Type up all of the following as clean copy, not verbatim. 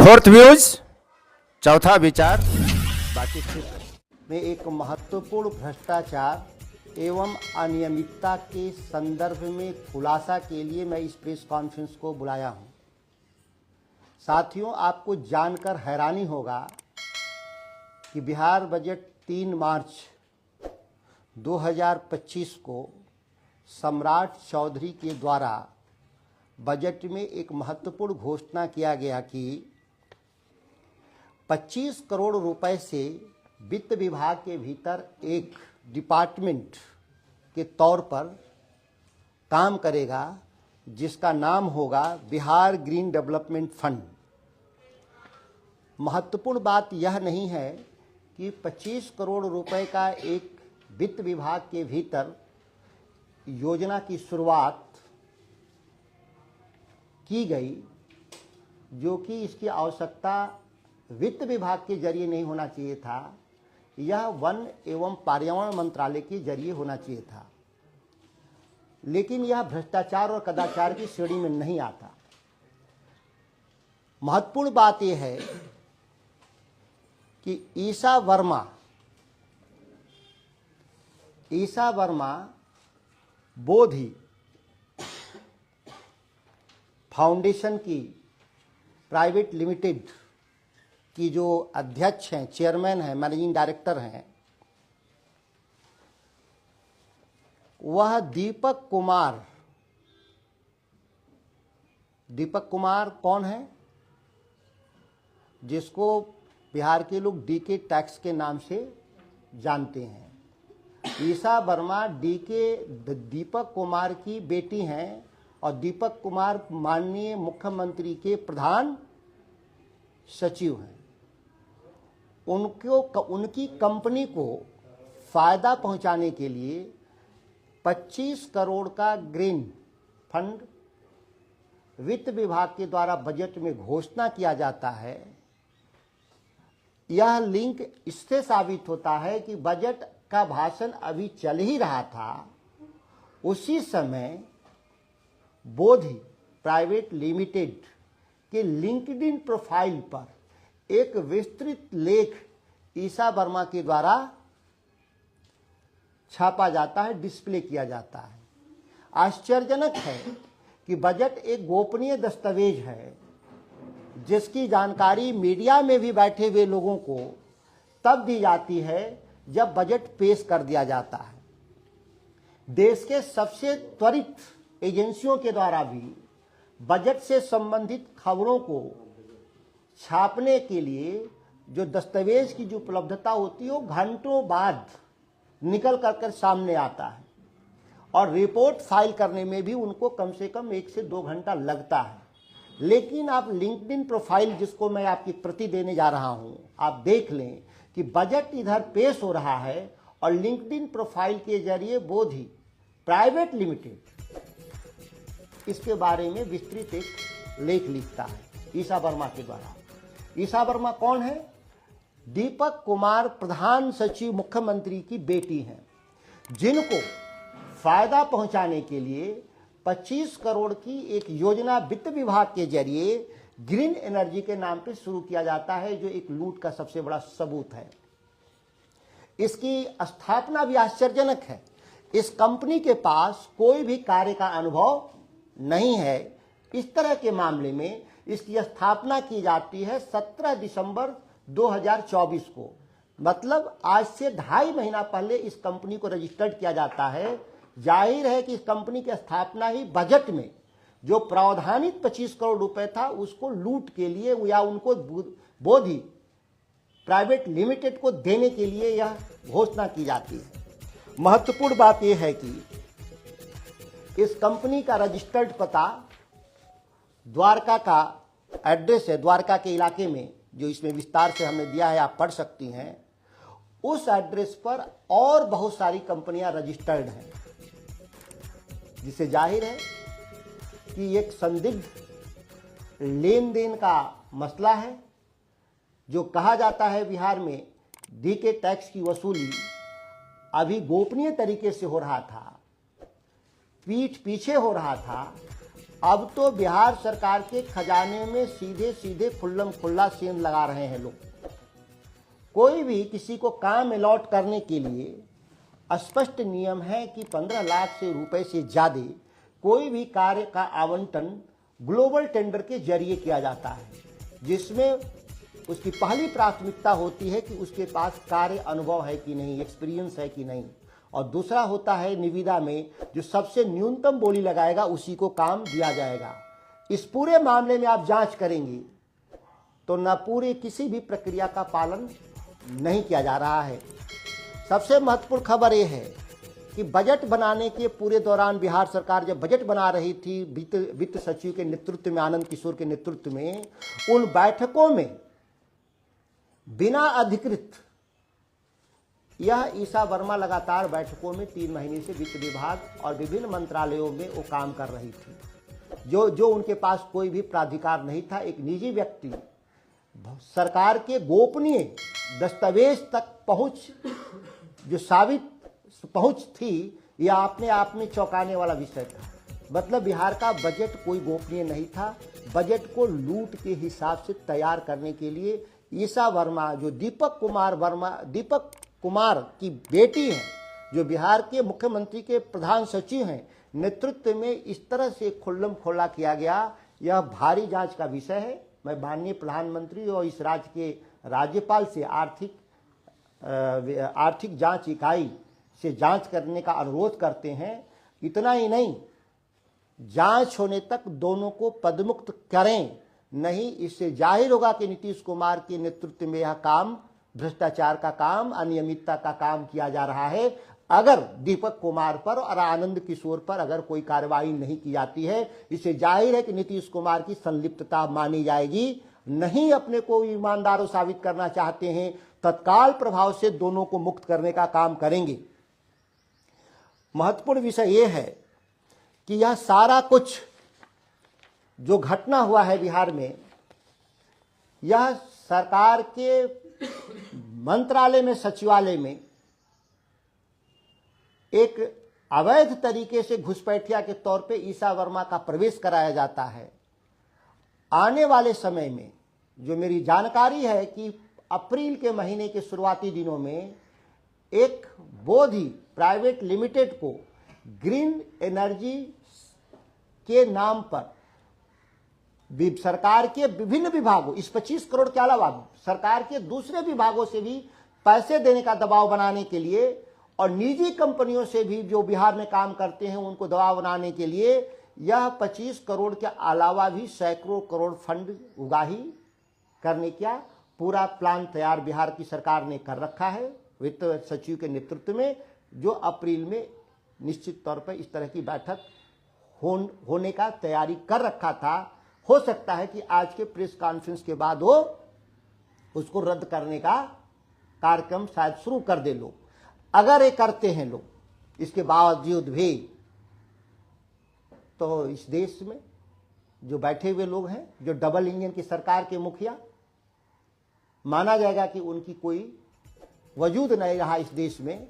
Fourth views, चौथा विचार बाकी क्षेत्र में एक महत्वपूर्ण भ्रष्टाचार एवं अनियमितता के संदर्भ में खुलासा के लिए मैं इस प्रेस कॉन्फ्रेंस को बुलाया हूं। साथियों, आपको जानकर हैरानी होगा कि बिहार बजट 3 मार्च 2025 को सम्राट चौधरी के द्वारा बजट में एक महत्वपूर्ण घोषणा किया गया कि 25 करोड़ रुपए से वित्त विभाग के भीतर एक डिपार्टमेंट के तौर पर काम करेगा, जिसका नाम होगा बिहार ग्रीन डेवलपमेंट फंड। महत्वपूर्ण बात यह नहीं है कि 25 करोड़ रुपए का एक वित्त विभाग के भीतर योजना की शुरुआत की गई, जो कि इसकी आवश्यकता वित्त विभाग के जरिए नहीं होना चाहिए था, यह वन एवं पर्यावरण मंत्रालय के जरिए होना चाहिए था। लेकिन यह भ्रष्टाचार और कदाचार की श्रेणी में नहीं आता। महत्वपूर्ण बात यह है कि ईसा वर्मा बोधि फाउंडेशन की प्राइवेट लिमिटेड की जो अध्यक्ष हैं, चेयरमैन हैं, मैनेजिंग डायरेक्टर हैं, वह दीपक कुमार कौन है? जिसको बिहार के लोग डीके टैक्स के नाम से जानते हैं। ईसा वर्मा दीपक कुमार की बेटी हैं और दीपक कुमार माननीय मुख्यमंत्री के प्रधान सचिव हैं। उनकी कंपनी को फायदा पहुंचाने के लिए 25 करोड़ का ग्रीन फंड वित्त विभाग के द्वारा बजट में घोषणा किया जाता है। यह लिंक इससे साबित होता है कि बजट का भाषण अभी चल ही रहा था, उसी समय बोधि प्राइवेट लिमिटेड के लिंक्डइन प्रोफाइल पर एक विस्तृत लेख ईसा वर्मा के द्वारा छापा जाता है, डिस्प्ले किया जाता है। आश्चर्यजनक है कि बजट एक गोपनीय दस्तावेज है, जिसकी जानकारी मीडिया में भी बैठे हुए लोगों को तब दी जाती है जब बजट पेश कर दिया जाता है। देश के सबसे त्वरित एजेंसियों के द्वारा भी बजट से संबंधित खबरों को छापने के लिए जो दस्तावेज की जो उपलब्धता होती है, वो घंटों बाद निकल कर सामने आता है और रिपोर्ट फाइल करने में भी उनको कम से कम 1 से 2 घंटा लगता है। लेकिन आप लिंक्डइन प्रोफाइल, जिसको मैं आपकी प्रति देने जा रहा हूं, आप देख लें कि बजट इधर पेश हो रहा है और लिंक्डइन प्रोफाइल के जरिए बोधि प्राइवेट लिमिटेड इसके बारे में विस्तृत एक लेख लिखता है ईसा वर्मा के द्वारा। ईसा वर्मा कौन है? दीपक कुमार प्रधान सचिव मुख्यमंत्री की बेटी हैं, जिनको फायदा पहुंचाने के लिए 25 करोड़ की एक योजना वित्त विभाग के जरिए ग्रीन एनर्जी के नाम पर शुरू किया जाता है, जो एक लूट का सबसे बड़ा सबूत है। इसकी स्थापना भी आश्चर्यजनक है। इस कंपनी के पास कोई भी कार्य का अनुभव नहीं है। इस तरह के मामले में इसकी स्थापना की जाती है 17 दिसंबर 2024 को, मतलब आज से 2.5 महीना पहले इस कंपनी को रजिस्टर्ड किया जाता है। जाहिर है कि इस कंपनी की स्थापना ही बजट में जो प्रावधानित 25 करोड़ रुपए था, उसको लूट के लिए या उनको बोधि प्राइवेट लिमिटेड को देने के लिए यह घोषणा की जाती है। महत्वपूर्ण बात यह है कि इस कंपनी का रजिस्टर्ड पता द्वारका का एड्रेस है, द्वारका के इलाके में, जो इसमें विस्तार से हमने दिया है, आप पढ़ सकती हैं। उस एड्रेस पर और बहुत सारी कंपनियां रजिस्टर्ड हैं, जिससे जाहिर है कि एक संदिग्ध लेन देन का मसला है। जो कहा जाता है बिहार में डीके टैक्स की वसूली अभी गोपनीय तरीके से हो रहा था, पीठ पीछे हो रहा था, अब तो बिहार सरकार के खजाने में सीधे सीधे खुल्लम खुल्ला सेंध लगा रहे हैं लोग। कोई भी किसी को काम अलॉट करने के लिए स्पष्ट नियम है कि 15 लाख से रुपए से ज्यादा कोई भी कार्य का आवंटन ग्लोबल टेंडर के जरिए किया जाता है, जिसमें उसकी पहली प्राथमिकता होती है कि उसके पास कार्य अनुभव है कि नहीं, एक्सपीरियंस है कि नहीं, और दूसरा होता है निविदा में जो सबसे न्यूनतम बोली लगाएगा उसी को काम दिया जाएगा। इस पूरे मामले में आप जांच करेंगे तो न पूरी किसी भी प्रक्रिया का पालन नहीं किया जा रहा है। सबसे महत्वपूर्ण खबर यह है कि बजट बनाने के पूरे दौरान बिहार सरकार जब बजट बना रही थी वित्त सचिव के नेतृत्व में, आनंद किशोर के नेतृत्व में, उन बैठकों में बिना अधिकृत यह ईशा वर्मा लगातार बैठकों में 3 महीने से वित्त विभाग और विभिन्न मंत्रालयों में वो काम कर रही थी। जो उनके पास कोई भी प्राधिकार नहीं था। एक निजी व्यक्ति सरकार के गोपनीय दस्तावेज तक पहुंच, जो साबित पहुंच थी, यह अपने आप में चौंकाने वाला विषय था। मतलब बिहार का बजट कोई गोपनीय नहीं था। बजट को लूट के हिसाब से तैयार करने के लिए ईशा वर्मा, जो दीपक कुमार की बेटी हैं, जो बिहार के मुख्यमंत्री के प्रधान सचिव हैं, नेतृत्व में इस तरह से खुल्लम खुल्ला किया गया, यह भारी जांच का विषय है। मैं माननीय प्रधानमंत्री और इस राज्य के राज्यपाल से आर्थिक जांच इकाई से जांच करने का अनुरोध करते हैं। इतना ही नहीं, जांच होने तक दोनों को पदमुक्त करें, नहीं इससे जाहिर होगा कि नीतीश कुमार के नेतृत्व में यह काम, भ्रष्टाचार का काम, अनियमितता का काम किया जा रहा है। अगर दीपक कुमार पर और आनंद किशोर पर अगर कोई कार्रवाई नहीं की जाती है, इससे जाहिर है कि नीतीश कुमार की संलिप्तता मानी जाएगी। नहीं अपने को ईमानदार साबित करना चाहते हैं, तत्काल प्रभाव से दोनों को मुक्त करने का काम करेंगे। महत्वपूर्ण विषय यह है कि यह सारा कुछ जो घटना हुआ है बिहार में, यह सरकार के मंत्रालय में, सचिवालय में एक अवैध तरीके से घुसपैठिया के तौर पे ईशा वर्मा का प्रवेश कराया जाता है। आने वाले समय में जो मेरी जानकारी है कि अप्रैल के महीने के शुरुआती दिनों में एक बोधि प्राइवेट लिमिटेड को ग्रीन एनर्जी के नाम पर सरकार के विभिन्न विभागों, इस 25 करोड़ के अलावा सरकार के दूसरे विभागों से भी पैसे देने का दबाव बनाने के लिए और निजी कंपनियों से भी जो बिहार में काम करते हैं उनको दबाव बनाने के लिए यह 25 करोड़ के अलावा भी सैकड़ों करोड़ फंड उगाही करने का पूरा प्लान तैयार बिहार की सरकार ने कर रखा है वित्त सचिव के नेतृत्व में, जो अप्रैल में निश्चित तौर पर इस तरह की बैठक होने का तैयारी कर रखा था। हो सकता है कि आज के प्रेस कॉन्फ्रेंस के बाद वो उसको रद्द करने का कार्यक्रम शायद शुरू कर दे लोग। अगर ये करते हैं लोग, इसके बावजूद भी, तो इस देश में जो बैठे हुए लोग हैं, जो डबल इंजन की सरकार के मुखिया, माना जाएगा कि उनकी कोई वजूद नहीं रहा इस देश में,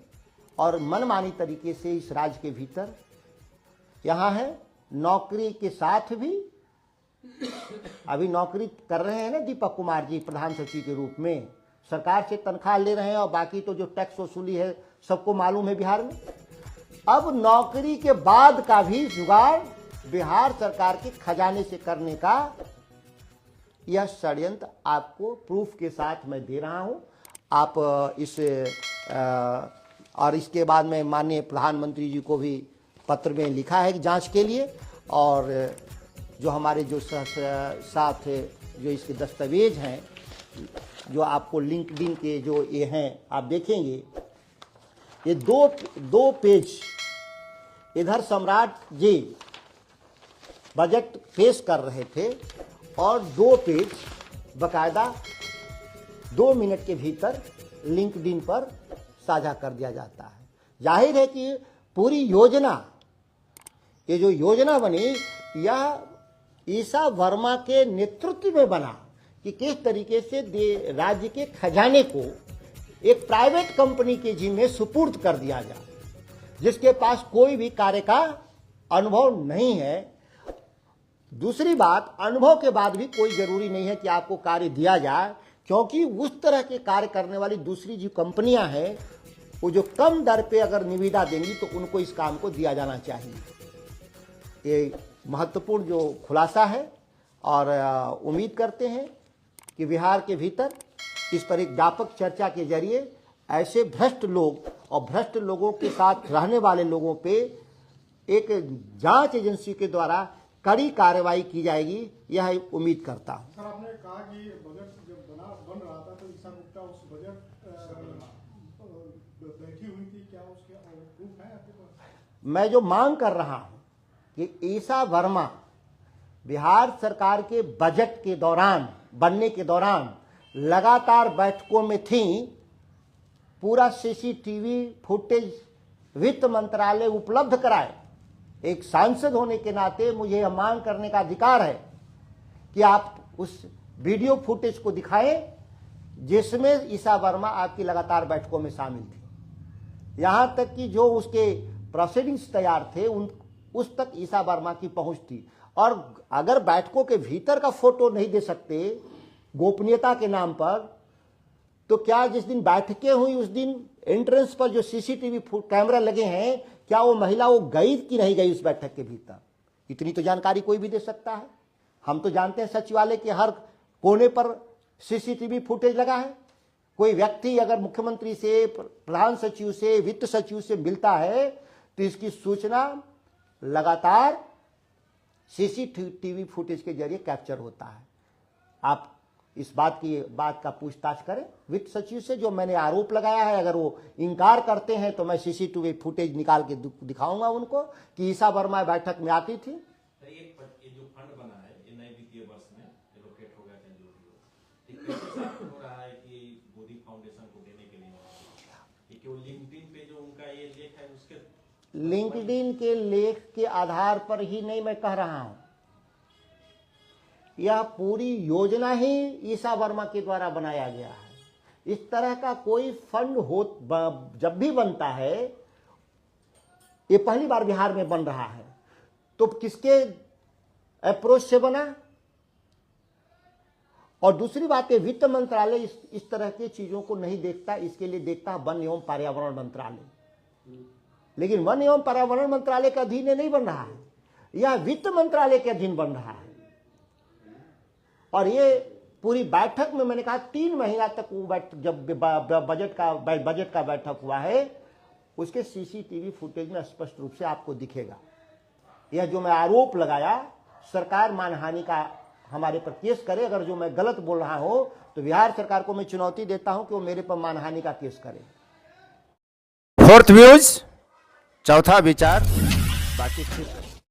और मनमानी तरीके से इस राज्य के भीतर यहाँ है। नौकरी के साथ भी अभी नौकरी कर रहे हैं ना दीपक कुमार जी प्रधान सचिव के रूप में, सरकार से तनख्वाह ले रहे हैं, और बाकी तो जो टैक्स वसूली है सबको मालूम है बिहार में। अब नौकरी के बाद का भी जुगाड़ बिहार सरकार के खजाने से करने का यह षड्यंत्र आपको प्रूफ के साथ मैं दे रहा हूं। आप इस और इसके बाद में माननीय प्रधानमंत्री जी को भी पत्र में लिखा है जांच के लिए, और जो हमारे जो साथ जो इसके दस्तावेज हैं, जो आपको लिंक्डइन के जो ये हैं आप देखेंगे, ये दो पेज इधर सम्राट जी बजट पेश कर रहे थे और 2 पेज बकायदा 2 मिनट के भीतर लिंक्डइन पर साझा कर दिया जाता है। जाहिर है कि पूरी योजना, ये जो योजना बनी, यह ईशा वर्मा के नेतृत्व में बना कि किस तरीके से राज्य के खजाने को एक प्राइवेट कंपनी के जिम्मे सुपुर्द कर दिया जाए, जिसके पास कोई भी कार्य का अनुभव नहीं है। दूसरी बात, अनुभव के बाद भी कोई जरूरी नहीं है कि आपको कार्य दिया जाए, क्योंकि उस तरह के कार्य करने वाली दूसरी जो कंपनियां हैं वो जो कम दर पे अगर निविदा देंगी तो उनको इस काम को दिया जाना चाहिए। ये महत्वपूर्ण जो खुलासा है और उम्मीद करते हैं कि बिहार के भीतर इस पर एक व्यापक चर्चा के जरिए ऐसे भ्रष्ट लोग और भ्रष्ट लोगों के साथ रहने वाले लोगों पे एक जांच एजेंसी के द्वारा कड़ी कार्रवाई की जाएगी, यह उम्मीद करता हूं। सर, आपने कहा कि बजट जब बन रहा था तो ईशा गुप्ता उस बजट बैठी हुई थी, क्या उसके प्रूफ है आपके पास? मैं जो मांग कर रहा हूं कि ईशा वर्मा बिहार सरकार के बजट के दौरान बनने के दौरान लगातार बैठकों में थी, पूरा सीसीटीवी फुटेज वित्त मंत्रालय उपलब्ध कराए। एक सांसद होने के नाते मुझे यह मांग करने का अधिकार है कि आप उस वीडियो फुटेज को दिखाएं जिसमें ईशा वर्मा आपकी लगातार बैठकों में शामिल थी। यहां तक कि जो उसके प्रोसीडिंग्स तैयार थे उस तक ईशा वर्मा की पहुंच थी। और अगर बैठकों के भीतर का फोटो नहीं दे सकते गोपनीयता के नाम पर, तो क्या जिस दिन बैठकें हुई उस दिन एंट्रेंस पर जो सीसीटीवी कैमरा लगे हैं, क्या वो महिला वो गई कि नहीं गई उस बैठक के भीतर? इतनी तो जानकारी कोई भी दे सकता है। हम तो जानते हैं सचिवालय के हर कोने पर सीसीटीवी फुटेज लगा है। कोई व्यक्ति अगर मुख्यमंत्री से, प्रधान सचिव से, वित्त सचिव से मिलता है तो इसकी सूचना लगातार सीसीटीवी फुटेज के जरिए कैप्चर होता है। आप इस बात का पूछताछ करें वित्त सचिव से। जो मैंने आरोप लगाया है, अगर वो इनकार करते हैं तो मैं सीसीटीवी फुटेज निकाल के दिखाऊंगा उनको कि ईशा वर्मा बैठक में आती थी। ये जो फंड बना है ये नए वित्तीय वर्ष में एलोकेट हो गया, जो भी हो रहा है कि मोदी फाउंडेशन को देने के लिए केवल लिंक्डइन पे जो उनका ये लेख है उसके लिंक्डइन के लेख के आधार पर ही नहीं मैं कह रहा हूं, यह पूरी योजना ही ईशा वर्मा के द्वारा बनाया गया है। इस तरह का कोई फंड जब भी बनता है, ये पहली बार बिहार में बन रहा है, तो किसके अप्रोच से बना? और दूसरी बात है, वित्त मंत्रालय इस तरह की चीजों को नहीं देखता, इसके लिए देखता है वन एवं पर्यावरण मंत्रालय। लेकिन वन एवं पर्यावरण मंत्रालय के अधीन नहीं बन रहा है, यह वित्त मंत्रालय के अधीन बन रहा है। और ये पूरी बैठक में मैंने कहा 3 महीना तक वो जब बजट का बैठक हुआ है, उसके सीसीटीवी फुटेज में स्पष्ट रूप से आपको दिखेगा। यह जो मैं आरोप लगाया, सरकार मानहानि का हमारे पर केस करे। अगर जो मैं गलत बोल रहा हूं तो बिहार सरकार को मैं चुनौती देता हूं कि वो मेरे पर मानहानि का केस करे। फोर्थ व्यूज, चौथा विचार, बाकी